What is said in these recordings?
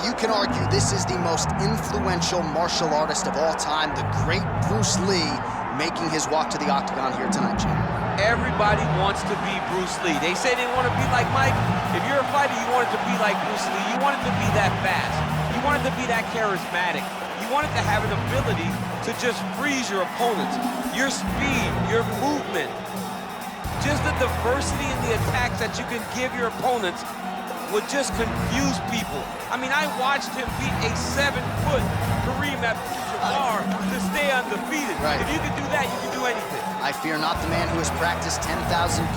you can argue this is the most influential martial artist of all time, the great Bruce Lee, making his walk to the octagon here tonight, Jim. Everybody wants to be Bruce Lee. They say they want to be like Mike. If you're a fighter, you want it to be like Bruce Lee. You want it to be that fast. You want it to be that charismatic. You want it to have an ability to just freeze your opponents. Your speed, your movement, just the diversity in the attacks that you can give your opponents would just confuse people. I mean, I watched him beat a 7-foot Kareem Abdul-Jabbar to stay undefeated. Right. If you can do that, you can do anything. I fear not the man who has practiced 10,000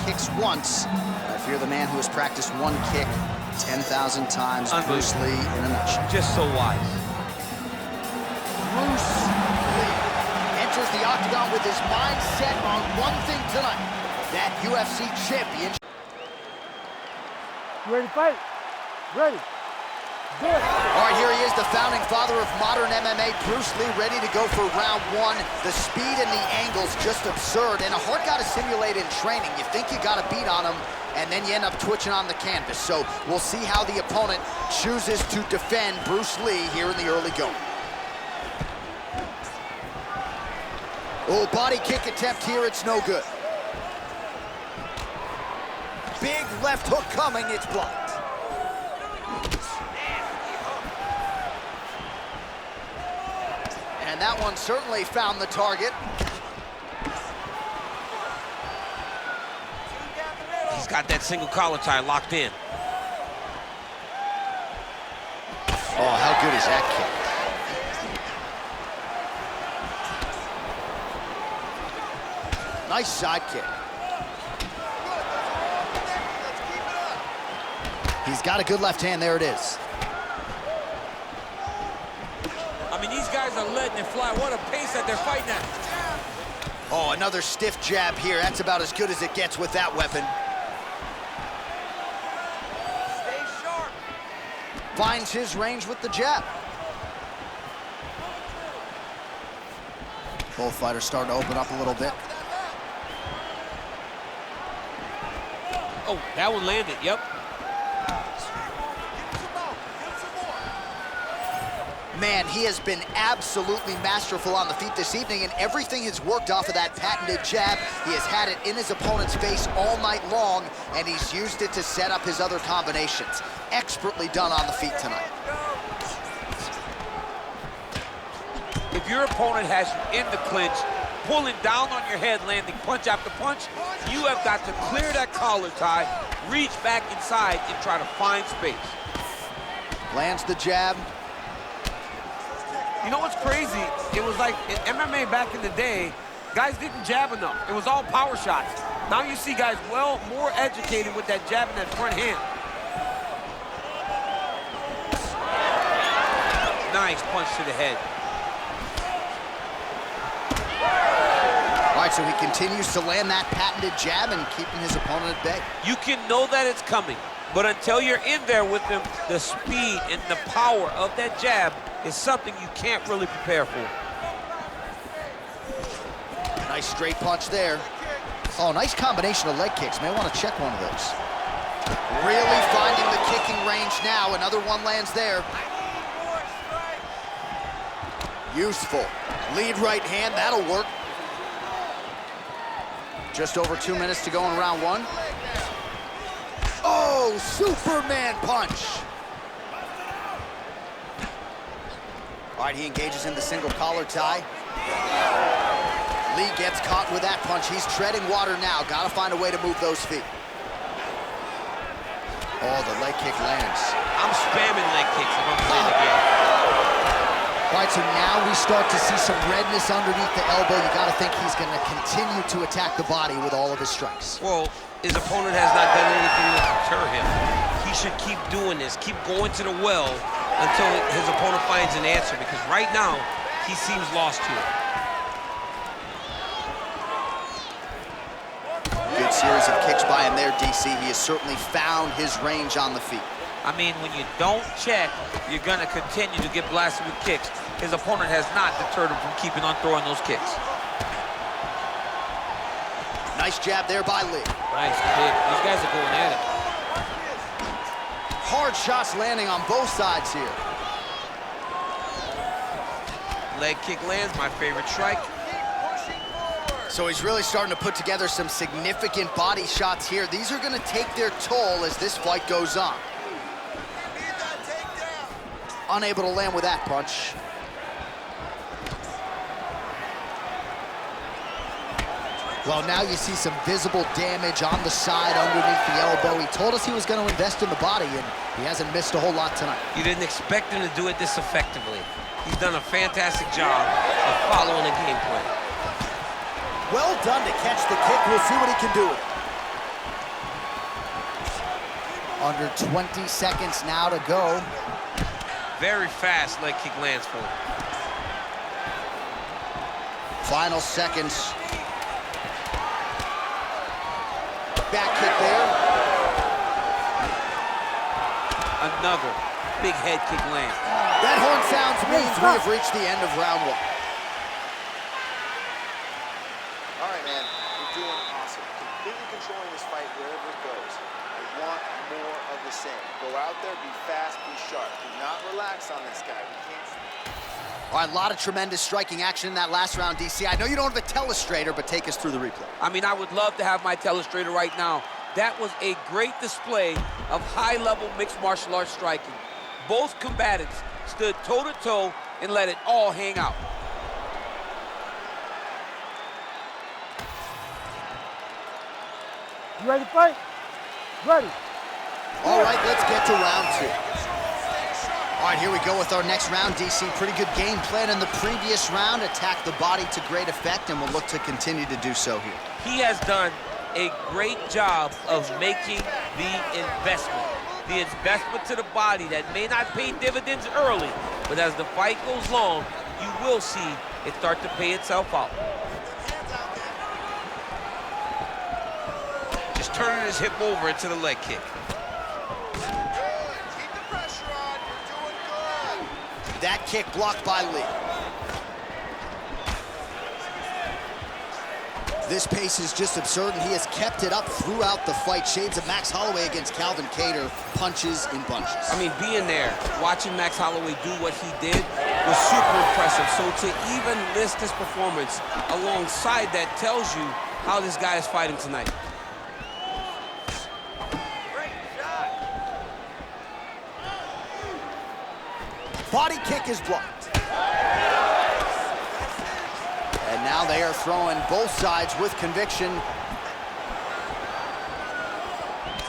kicks once. I fear the man who has practiced one kick 10,000 times. Bruce Lee in a nutshell. Just so wise. Bruce Lee enters the octagon with his mind set on one thing tonight, that UFC championship. You ready to fight? Ready. Good. All right, here he is, the founding father of modern MMA, Bruce Lee, ready to go for round one. The speed and the angles just absurd, and a hard guy to simulate in training. You think you got a beat on him, and then you end up twitching on the canvas. So we'll see how the opponent chooses to defend Bruce Lee here in the early going. Oh, body kick attempt here, it's no good. Big left hook coming, it's blocked. And that one certainly found the target. He's got that single collar tie locked in. Oh, how good is that kick? Nice side kick. He's got a good left hand, there it is. I mean, these guys are letting it fly. What a pace that they're fighting at. Oh, another stiff jab here. That's about as good as it gets with that weapon. Stay sharp. Finds his range with the jab. Both fighters starting to open up a little bit. Oh, that one landed, yep. Man, he has been absolutely masterful on the feet this evening, and everything has worked off of that patented jab. He has had it in his opponent's face all night long, and he's used it to set up his other combinations. Expertly done on the feet tonight. If your opponent has you in the clinch, pulling down on your head, landing punch after punch, you have got to clear that collar tie, reach back inside, and try to find space. Lands the jab. You know what's crazy? It was like in MMA back in the day, guys didn't jab enough. It was all power shots. Now you see guys more educated with that jab and that front hand. Nice punch to the head. All right, so he continues to land that patented jab and keeping his opponent at bay. You can know that it's coming, but until you're in there with him, the speed and the power of that jab is something you can't really prepare for. Nice straight punch there. Oh, nice combination of leg kicks. May want to check one of those. Really finding the kicking range now. Another one lands there. Useful. Lead right hand, that'll work. Just over 2 minutes to go in round one. Oh, Superman punch. All right, he engages in the single collar tie. Lee gets caught with that punch. He's treading water now. Got to find a way to move those feet. Oh, the leg kick lands. I'm spamming leg kicks if I'm playing the game. All right, so now we start to see some redness underneath the elbow. You got to think he's going to continue to attack the body with all of his strikes. Well, his opponent has not done anything to deter him. He should keep doing this, keep going to the well until his opponent finds an answer, because right now, he seems lost to it. Good series of kicks by him there, DC. He has certainly found his range on the feet. I mean, when you don't check, you're going to continue to get blasted with kicks. His opponent has not deterred him from keeping on throwing those kicks. Nice jab there by Lee. Nice kick. These guys are going at it. Hard shots landing on both sides here. Leg kick lands, my favorite strike. So he's really starting to put together some significant body shots here. These are gonna take their toll as this fight goes on. Unable to land with that punch. Well, now you see some visible damage on the side underneath the elbow. He told us he was going to invest in the body, and he hasn't missed a whole lot tonight. You didn't expect him to do it this effectively. He's done a fantastic job of following the game plan. Well done to catch the kick. We'll see what he can do with it. Under 20 seconds now to go. Very fast leg kick lands for him. Final seconds. Back kick there. Another big head kick land. That horn sounds means we have reached the end of round one. All right, man, you're doing awesome. Completely controlling this fight wherever it goes. I want more of the same. Go out there, be fast, be sharp. Do not relax on this guy. We can't. All right, a lot of tremendous striking action in that last round, DC. I know you don't have a telestrator, but take us through the replay. I mean, I would love to have my telestrator right now. That was a great display of high-level mixed martial arts striking. Both combatants stood toe-to-toe and let it all hang out. You ready to fight? Ready. All right, let's get to round two. All right, here we go with our next round, DC. Pretty good game plan in the previous round. Attacked the body to great effect, and we'll look to continue to do so here. He has done a great job of making the investment. The investment to the body that may not pay dividends early, but as the fight goes long, you will see it start to pay itself out. Just turning his hip over into the leg kick. That kick blocked by Lee. This pace is just absurd, and he has kept it up throughout the fight. Shades of Max Holloway against Calvin Kattar, punches in bunches. I mean, being there, watching Max Holloway do what he did was super impressive. So to even list this performance alongside that tells you how this guy is fighting tonight. Body kick is blocked. And now they are throwing both sides with conviction.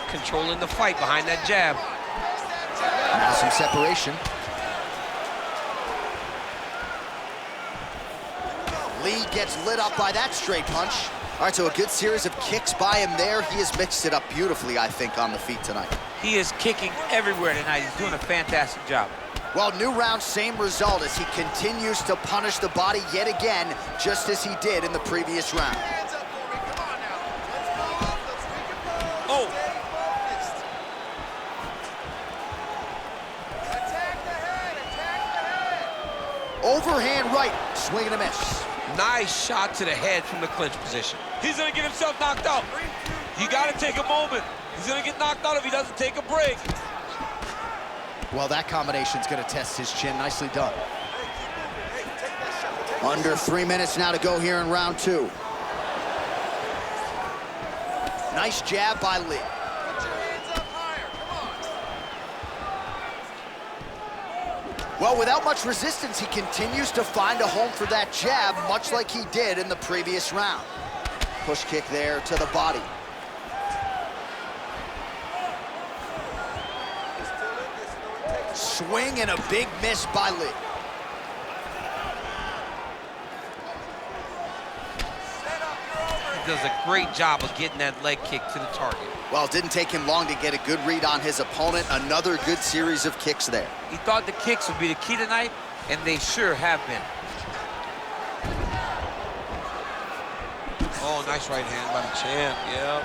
Controlling the fight behind that jab. Now some separation. Lee gets lit up by that straight punch. All right, so a good series of kicks by him there. He has mixed it up beautifully, I think, on the feet tonight. He is kicking everywhere tonight. He's doing a fantastic job. Well, new round, same result as he continues to punish the body yet again, just as he did in the previous round. Oh! Overhand right, swing and a miss. Nice shot to the head from the clinch position. He's gonna get himself knocked out. You gotta take a moment. He's gonna get knocked out if he doesn't take a break. Well, that combination's gonna test his chin. Nicely done. Under 3 minutes now to go here in round two. Nice jab by Lee. Well, without much resistance, he continues to find a home for that jab, much like he did in the previous round. Push kick there to the body. Swing and a big miss by Lee. He does a great job of getting that leg kick to the target. Well, it didn't take him long to get a good read on his opponent. Another good series of kicks there. He thought the kicks would be the key tonight, and they sure have been. Oh, nice right hand by the champ, yeah.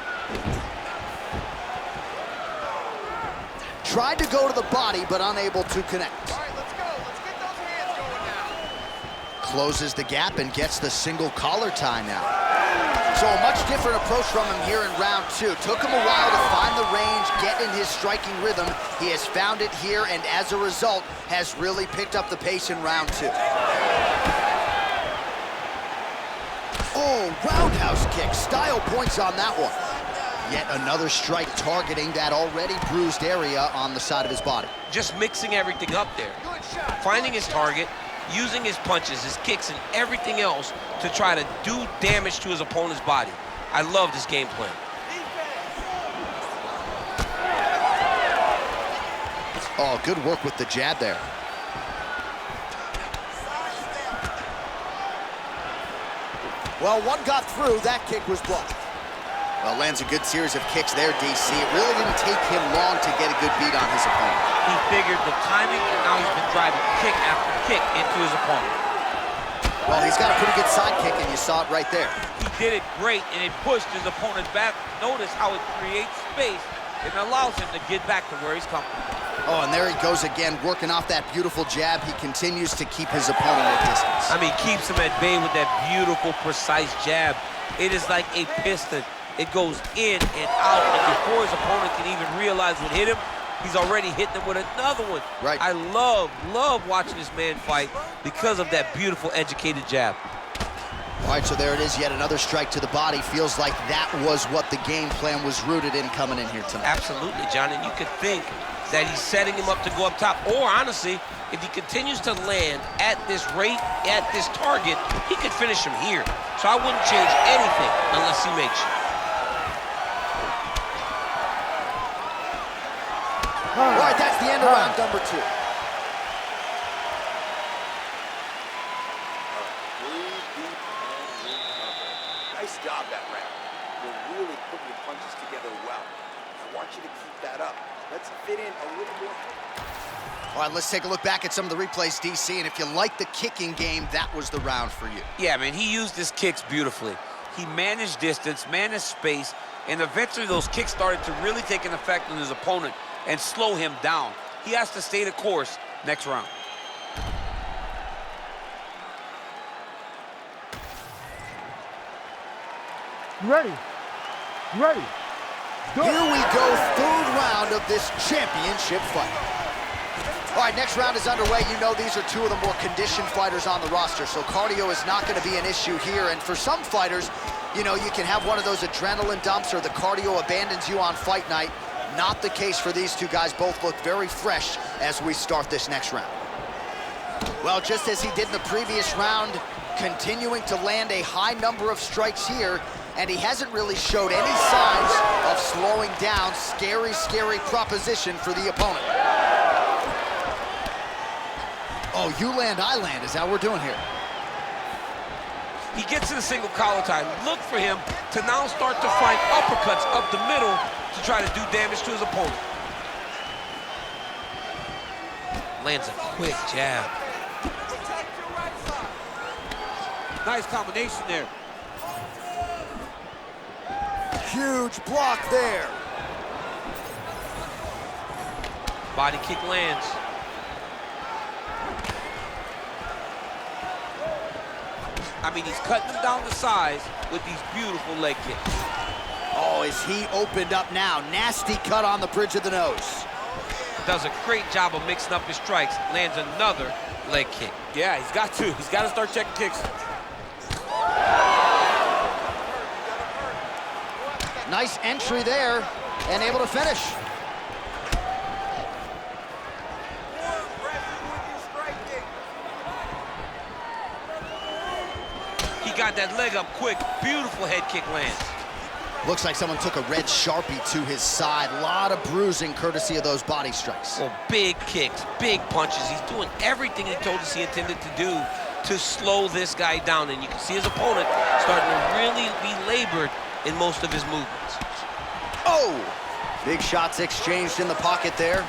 Tried to go to the body, but unable to connect. All right, let's go. Let's get those hands going now. Closes the gap and gets the single collar tie now. So a much different approach from him here in round two. Took him a while to find the range, get in his striking rhythm. He has found it here, and as a result, has really picked up the pace in round two. Oh, roundhouse kick. Style points on that one. Yet another strike targeting that already bruised area on the side of his body. Just mixing everything up there. Finding his target, using his punches, his kicks, and everything else to try to do damage to his opponent's body. I love this game plan. Oh, good work with the jab there. Well, one got through. That kick was blocked. Well, lands a good series of kicks there, DC. It really didn't take him long to get a good beat on his opponent. He figured the timing, and now he's been driving kick after kick into his opponent. Well, he's got a pretty good side kick, and you saw it right there. He did it great, and it pushed his opponent back. Notice how it creates space and allows him to get back to where he's coming from. Oh, and there he goes again, working off that beautiful jab. He continues to keep his opponent at distance. I mean, keeps him at bay with that beautiful, precise jab. It is like a piston. It goes in and out, and before his opponent can even realize what hit him, he's already hitting him with another one. Right. I love watching this man fight because of that beautiful, educated jab. All right, so there it is, yet another strike to the body. Feels like that was what the game plan was rooted in coming in here tonight. Absolutely, John, and you could think that he's setting him up to go up top, or honestly, if he continues to land at this rate, at this target, he could finish him here. So I wouldn't change anything unless he makes you. All right, that's the end of round number 2. Breathe deep and recover. Nice job that round. You're really putting your punches together well. I want you to keep that up. Let's fit in a little more. All right, let's take a look back at some of the replays, DC, and if you like the kicking game, that was the round for you. Yeah, man, he used his kicks beautifully. He managed distance, managed space, and eventually those kicks started to really take an effect on his opponent and slow him down. He has to stay the course next round. You ready? You ready? Go. Here we go, third round of this championship fight. All right, next round is underway. You know these are two of the more conditioned fighters on the roster, so cardio is not going to be an issue here. And for some fighters, you know, you can have one of those adrenaline dumps or the cardio abandons you on fight night. Not the case for these two guys. Both look very fresh as we start this next round. Well, just as he did in the previous round, continuing to land a high number of strikes here, and he hasn't really showed any signs of slowing down. Scary, scary proposition for the opponent. Oh, you land, I land. Is that what we're doing here? He gets to the single collar tie. Look for him to now start to find uppercuts up the middle to try to do damage to his opponent. Lands a quick jab. Nice combination there. Huge block there. Body kick lands. I mean, he's cutting them down to size with these beautiful leg kicks. Oh, is he opened up now? Nasty cut on the bridge of the nose. Does a great job of mixing up his strikes. Lands another leg kick. Yeah, he's got to. He's got to start checking kicks. Nice entry there, and able to finish. He got that leg up quick. Beautiful head kick lands. Looks like someone took a red Sharpie to his side. A lot of bruising courtesy of those body strikes. Well, big kicks, big punches. He's doing everything he told us he intended to do to slow this guy down. And you can see his opponent starting to really be labored in most of his movements. Oh! Big shots exchanged in the pocket there.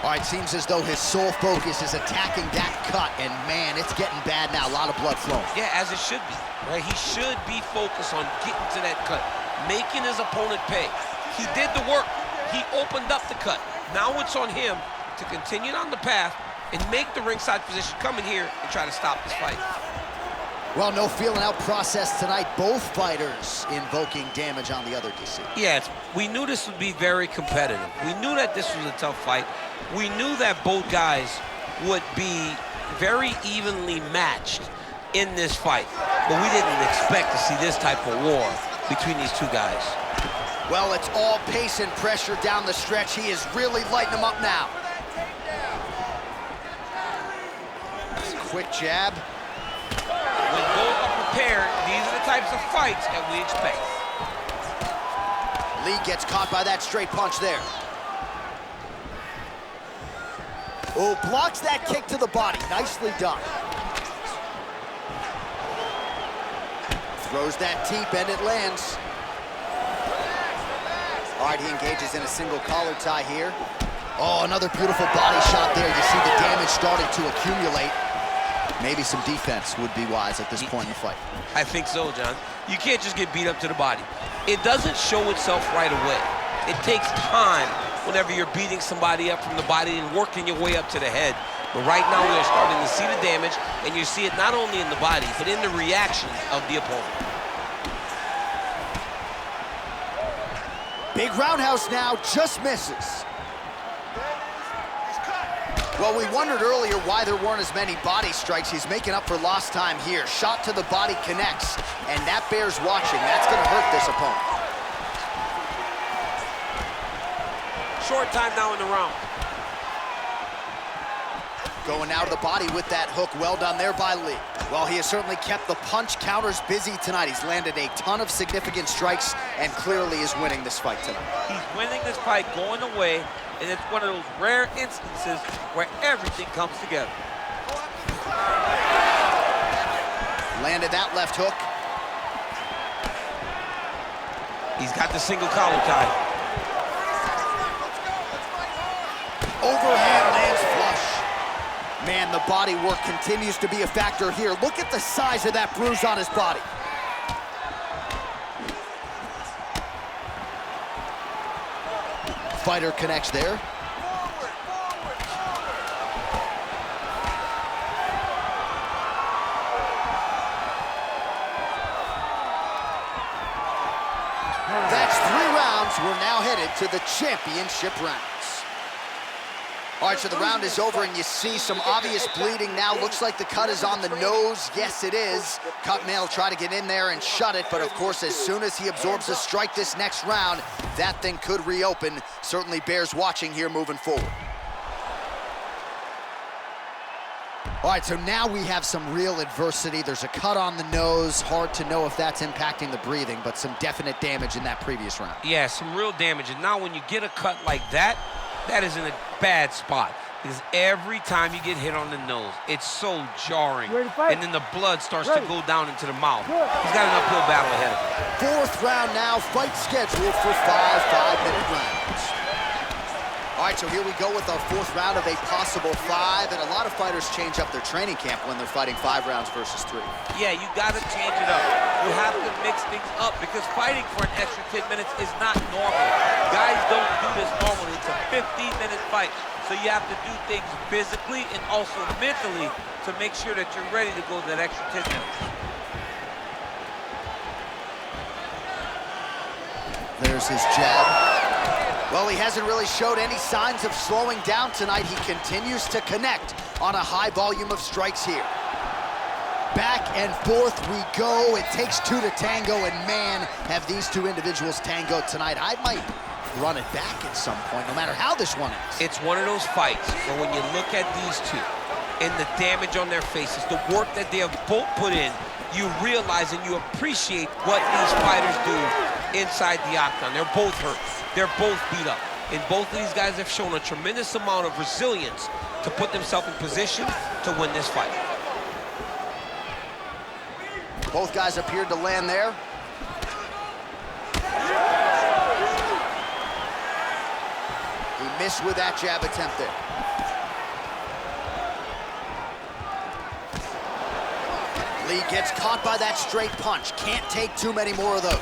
All right, seems as though his sole focus is attacking that cut, and man, it's getting bad now. A lot of blood flowing. Yeah, as it should be, right? He should be focused on getting to that cut, making his opponent pay. He did the work. He opened up the cut. Now it's on him to continue on the path and make the ringside position, come in here and try to stop this fight. Well, no feeling out process tonight. Both fighters invoking damage on the other, DC. Yeah, we knew this would be very competitive. We knew that this was a tough fight. We knew that both guys would be very evenly matched. in this fight. But we didn't expect to see this type of war between these two guys. Well, it's all pace and pressure down the stretch. He is really lighting them up now. Quick jab. When both are prepared, these are the types of fights that we expect. Lee gets caught by that straight punch there. Oh, blocks that kick to the body. Nicely done. Throws that teep and it lands. All right, he engages in a single collar tie here. Oh, another beautiful body shot there. You see the damage starting to accumulate. Maybe some defense would be wise at this point in the fight. I think so, John. You can't just get beat up to the body. It doesn't show itself right away. It takes time whenever you're beating somebody up from the body and working your way up to the head. But right now we are starting to see the damage, and you see it not only in the body, but in the reaction of the opponent. Big roundhouse now, just misses. Well, we wondered earlier why there weren't as many body strikes. He's making up for lost time here. Shot to the body connects, and that bears watching. That's going to hurt this opponent. Short time now in the round. Going now to the body with that hook. Well done there by Lee. Well, he has certainly kept the punch counters busy tonight. He's landed a ton of significant strikes and clearly is winning this fight tonight. He's winning this fight going away, and it's one of those rare instances where everything comes together. Landed that left hook. He's got the single collar tie. Overhand lands flush. Man, the body work continues to be a factor here. Look at the size of that bruise on his body. Fighter connects there. That's 3 rounds. We're now headed to the championship rounds. All right, so the round is over, and you see some obvious bleeding now. Looks like the cut is on the nose. Yes, it is. Cut man will try to get in there and shut it, but of course, as soon as he absorbs a strike this next round, that thing could reopen. Certainly bears watching here moving forward. All right, so now we have some real adversity. There's a cut on the nose. Hard to know if that's impacting the breathing, but some definite damage in that previous round. Yeah, some real damage. And now when you get a cut like that, that is in a bad spot. Because every time you get hit on the nose, it's so jarring. And then the blood starts to go down into the mouth. He's got an uphill battle ahead of him. 4th round now, fight scheduled for 5 5-minute rounds. All right, so here we go with our 4th round of a possible 5, and a lot of fighters change up their training camp when they're fighting 5 rounds versus 3. Yeah, you gotta change it up. You have to mix things up because fighting for an extra 10 minutes is not normal. Guys don't do this normally. It's a 15-minute fight. So you have to do things physically and also mentally to make sure that you're ready to go that extra 10 minutes. There's his jab. Well, he hasn't really showed any signs of slowing down tonight. He continues to connect on a high volume of strikes here. Back and forth we go. It takes 2 to tango, and man, have these 2 individuals tangoed tonight. I might run it back at some point, no matter how this one ends. It's one of those fights where when you look at these 2 and the damage on their faces, the work that they have both put in, you realize and you appreciate what these fighters do inside the octagon. They're both hurt. They're both beat up. And both of these guys have shown a tremendous amount of resilience to put themselves in position to win this fight. Both guys appeared to land there. He missed with that jab attempt there. Lee gets caught by that straight punch. Can't take too many more of those.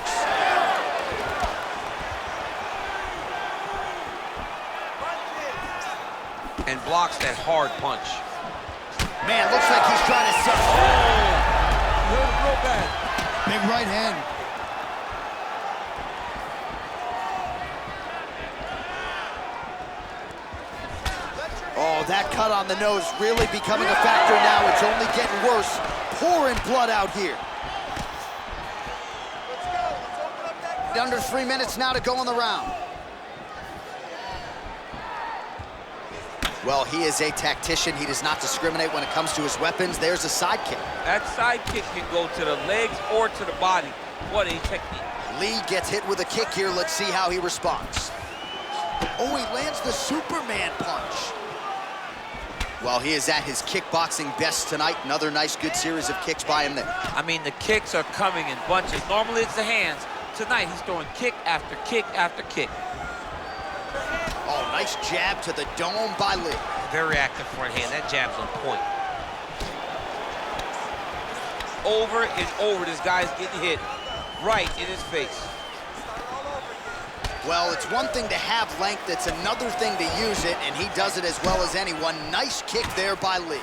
And blocks that hard punch. Man, looks like he's trying to set. Real bad. Big right hand. Oh, that cut on the nose really becoming a factor now. It's only getting worse. pouring blood out here. Under 3 minutes now to go in the round. Well, he is a tactician. He does not discriminate when it comes to his weapons. There's a side kick. That side kick can go to the legs or to the body. What a technique. Lee gets hit with a kick here. Let's see how he responds. Oh, he lands the Superman punch. Well, he is at his kickboxing best tonight. Another nice, good series of kicks by him there. I mean, the kicks are coming in bunches. Normally, it's the hands. Tonight, he's throwing kick after kick after kick. Oh, nice jab to the dome by Lee. Very active front hand. That jab's on point. Over and over, this guy's getting hit right in his face. Well, it's one thing to have length, it's another thing to use it, and he does it as well as anyone. Nice kick there by Lee.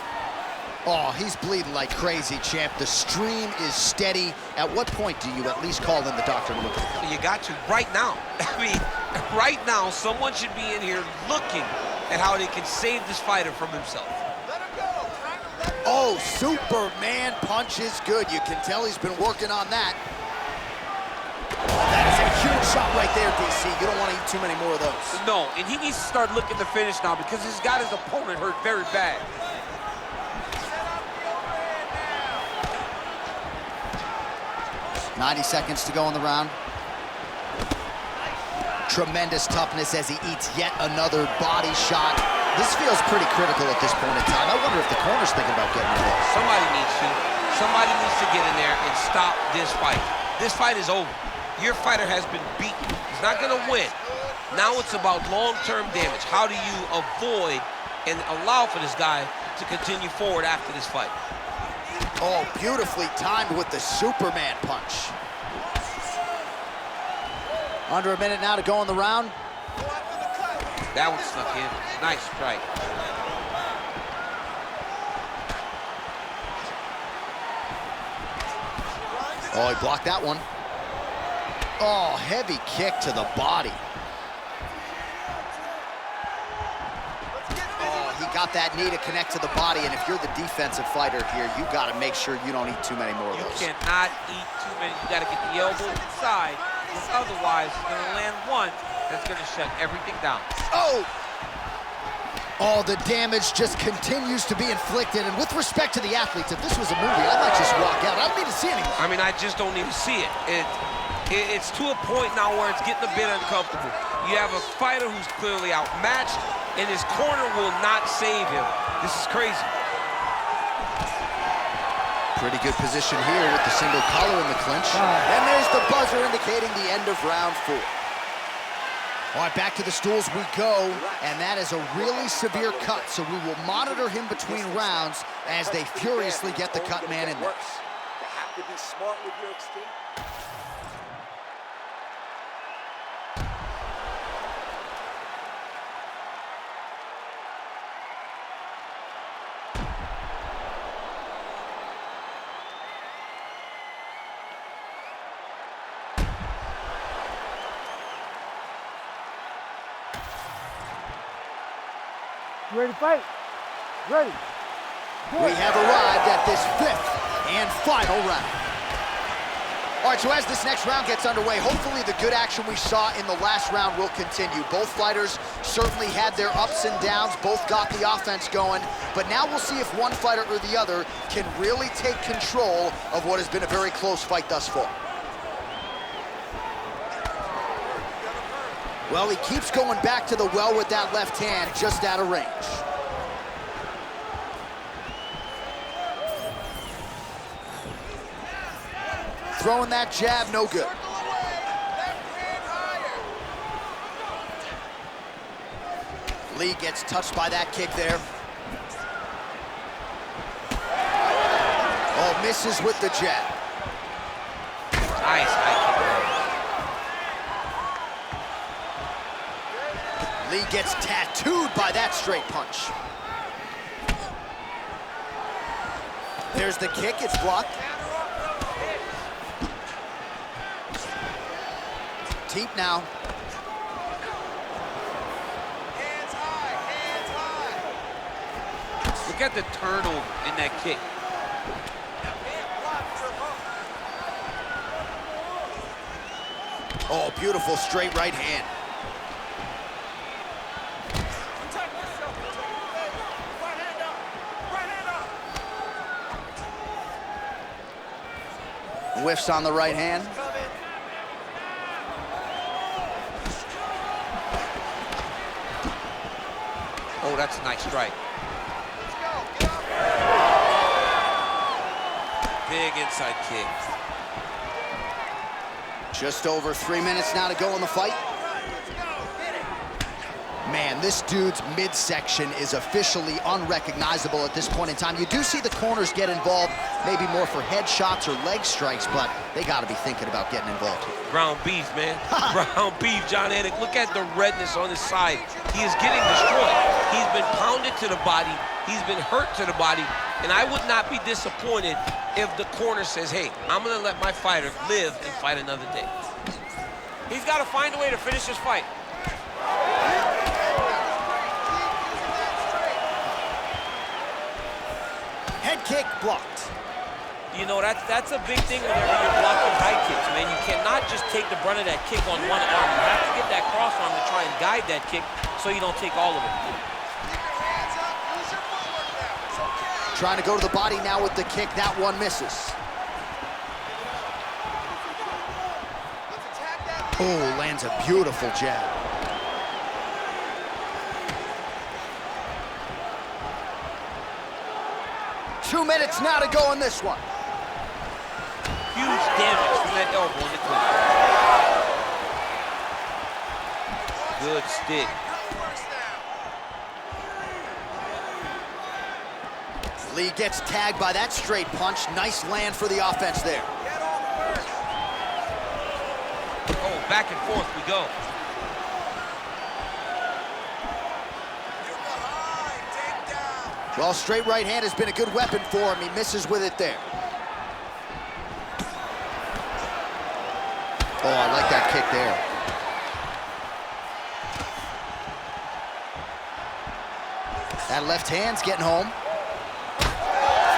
Oh, he's bleeding like crazy, champ. The stream is steady. At what point do you at least call in the doctor to look at it? You got to right now. I mean, right now, someone should be in here looking at how they can save this fighter from himself. Oh, Superman punch is good. You can tell he's been working on that. That is a huge shot right there, DC. You don't want to eat too many more of those. No, and he needs to start looking to finish now because he's got his opponent hurt very bad. .90 seconds to go in the round. Tremendous toughness as he eats yet another body shot. This feels pretty critical at this point in time. I wonder if the corner's thinking about getting rid of this. Somebody needs to get in there and stop this fight. This fight is over. Your fighter has been beaten. He's not gonna win. Now it's about long-term damage. How do you avoid and allow for this guy to continue forward after this fight? Oh, beautifully timed with the Superman punch. Under a minute now to go in the round. That one snuck in. Nice strike. Oh, he blocked that one. Oh, heavy kick to the body. Oh, he got that knee to connect to the body, and if you're the defensive fighter here, you got to make sure you don't eat too many more of those. You cannot eat too many. You got to get the elbow inside, because otherwise he's going to land one that's going to shut everything down. Oh! Oh, the damage just continues to be inflicted, and with respect to the athletes, if this was a movie, I might just walk out. I don't need to see anything. I mean, I just don't need to see it. It's to a point now where it's getting a bit uncomfortable. You have a fighter who's clearly outmatched, and his corner will not save him. This is crazy. Pretty good position here with the single collar in the clinch. And there's the buzzer indicating the end of round 4. All right, back to the stools we go, and that is a really severe cut, so we will monitor him between rounds as they furiously get the cut man in there. You have to be smart with your escape. You ready to fight? Ready. We have arrived at this 5th and final round. All right, so as this next round gets underway, hopefully the good action we saw in the last round will continue. Both fighters certainly had their ups and downs, both got the offense going, but now we'll see if one fighter or the other can really take control of what has been a very close fight thus far. Well, he keeps going back to the well with that left hand, just out of range. Throwing that jab, no good. Lee gets touched by that kick there. Oh, misses with the jab. Nice high kick. Lee gets tattooed by that straight punch. There's the kick, it's blocked. Teep now. Hands high, hands high. Look at the turnover in that kick. Oh, beautiful straight right hand. Whiffs on the right hand. Oh, that's a nice strike. Big inside kick. Just over 3 minutes now to go in the fight. Man, this dude's midsection is officially unrecognizable at this point in time. You do see the corners get involved, maybe more for headshots or leg strikes, but they got to be thinking about getting involved here. Ground beef, man. Ground beef, John Anik. Look at the redness on his side. He is getting destroyed. He's been pounded to the body. He's been hurt to the body. And I would not be disappointed if the corner says, hey, I'm going to let my fighter live and fight another day. He's got to find a way to finish this fight. Head kick blocked. You know, that's a big thing whenever you're blocking high kicks, man. You cannot just take the brunt of that kick on one arm. You have to get that cross arm to try and guide that kick so you don't take all of it. Trying to go to the body now with the kick. That one misses. Oh, lands a beautiful jab. Two minutes now to go in this one. Huge damage from that elbow in the clinch. Good stick. Lee gets tagged by that straight punch. Nice land for the offense there. Oh, back and forth we go. Well, straight right hand has been a good weapon for him. He misses with it there. Oh, I like that kick there. That left hand's getting home.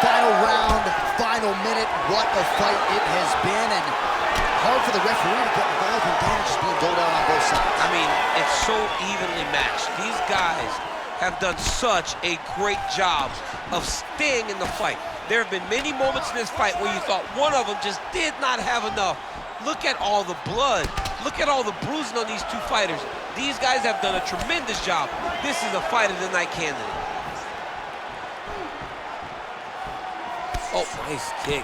Final round, final minute. What a fight it has been, and hard for the referee to get involved when damage is being doled out on both sides. I mean, it's so evenly matched. These guys have done such a great job of staying in the fight. There have been many moments in this fight where you thought one of them just did not have enough. Look at all the blood. Look at all the bruising on these two fighters. These guys have done a tremendous job. This is a fight of the night candidate. Oh, nice kick.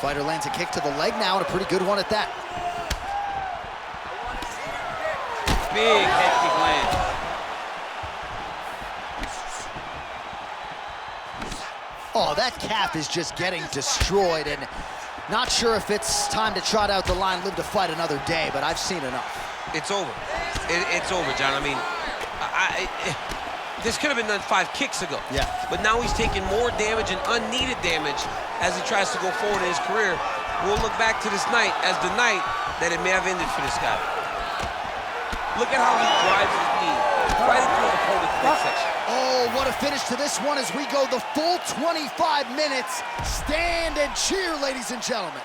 Fighter lands a kick to the leg now, and a pretty good one at that. Big head kick land. Oh, that calf is just getting destroyed, and not sure if it's time to trot out the line, live to fight another day, but I've seen enough. It's over. It's over, John. I mean, this could have been done 5 kicks ago. Yeah. But now he's taking more damage and unneeded damage as he tries to go forward in his career. We'll look back to this night as the night that it may have ended for this guy. Look at how he drives his knee right into his opponent's midsection. Oh, what a finish to this one as we go the full 25 minutes. Stand and cheer, ladies and gentlemen.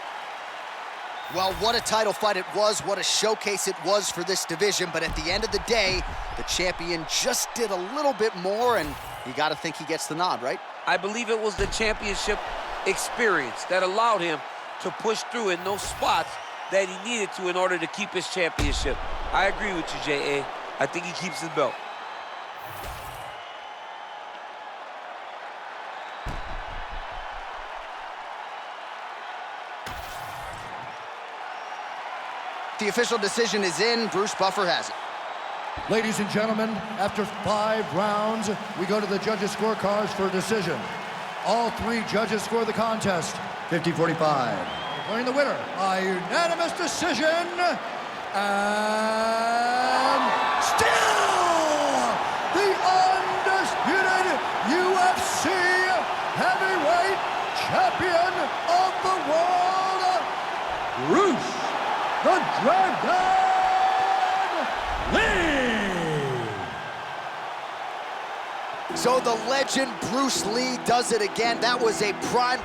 Well, what a title fight it was, what a showcase it was for this division, but at the end of the day, the champion just did a little bit more, and you gotta think he gets the nod, right? I believe it was the championship experience that allowed him to push through in those spots that he needed to in order to keep his championship. I agree with you, J.A. I think he keeps his belt. The official decision is in. Bruce Buffer has it. Ladies and gentlemen, after 5 rounds, we go to the judges' scorecards for a decision. All 3 judges score the contest, 50-45. Declaring the winner by unanimous decision, and still the undisputed UFC heavyweight champion of the world, Bruce the Dragon Lee! So the legend Bruce Lee does it again. That was a prime